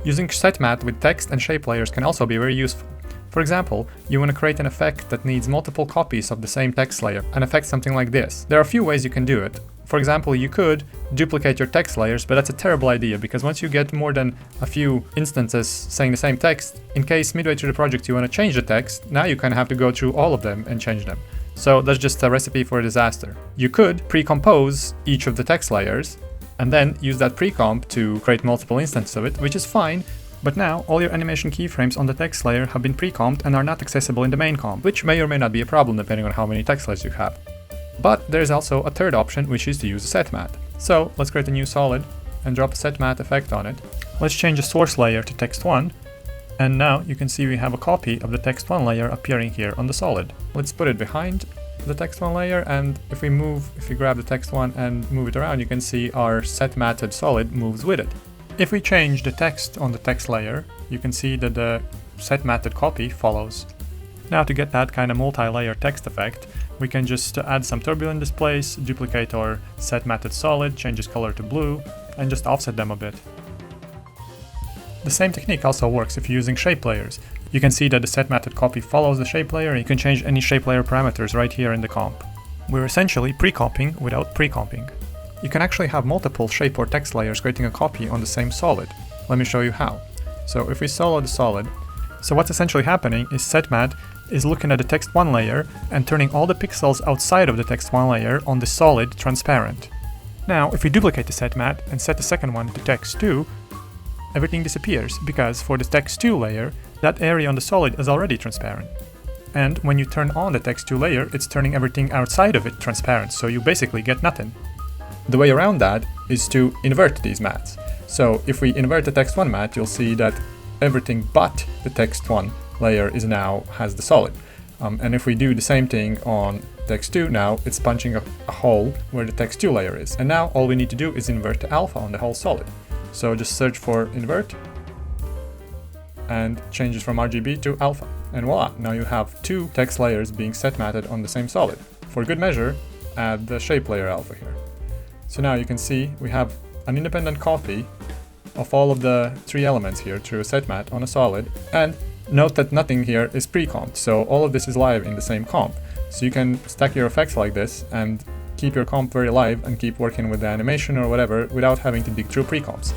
Using setmat with text and shape layers can also be very useful. For example, you want to create an effect that needs multiple copies of the same text layer, an effect something like this. There are a few ways you can do it. For example, you could duplicate your text layers, but that's a terrible idea because once you get more than a few instances saying the same text, in case midway through the project you want to change the text, now you kind of have to go through all of them and change them. So that's just a recipe for a disaster. You could pre-compose each of the text layers and then use that pre-comp to create multiple instances of it, which is fine, but now all your animation keyframes on the text layer have been pre-comped and are not accessible in the main comp, which may or may not be a problem depending on how many text layers you have. But there's also a third option, which is to use a set mat. So let's create a new solid and drop a set mat effect on it. Let's change the source layer to text1, and now you can see we have a copy of the text1 layer appearing here on the solid. Let's put it behind the text1 layer, and if we grab the text1 and move it around, you can see our set matted solid moves with it. If we change the text on the text layer, you can see that the set matted copy follows. Now to get that kind of multi-layer text effect, we can just add some turbulent displays, duplicate our set matted solid, change its color to blue, and just offset them a bit. The same technique also works if you're using shape layers. You can see that the set matted copy follows the shape layer, and you can change any shape layer parameters right here in the comp. We're essentially pre-comping without pre-comping. You can actually have multiple shape or text layers creating a copy on the same solid. Let me show you how. So if we solo the solid, so what's essentially happening is setmat is looking at the text1 layer and turning all the pixels outside of the text1 layer on the solid transparent. Now, if we duplicate the setmat and set the second one to text2, everything disappears because for the text2 layer, that area on the solid is already transparent. And when you turn on the text2 layer, it's turning everything outside of it transparent, so you basically get nothing. The way around that is to invert these mats. So if we invert the text1 mat, you'll see that everything but the text1 layer has the solid. And if we do the same thing on text2, now it's punching a hole where the text2 layer is. And now all we need to do is invert the alpha on the whole solid. So just search for invert and change it from RGB to alpha. And voila, now you have two text layers being set matted on the same solid. For good measure, add the shape layer alpha here. So now you can see we have an independent copy of all of the three elements here through a set mat on a solid, and note that nothing here is pre-comped, so all of this is live in the same comp. So you can stack your effects like this and keep your comp very live and keep working with the animation or whatever without having to dig through pre-comps.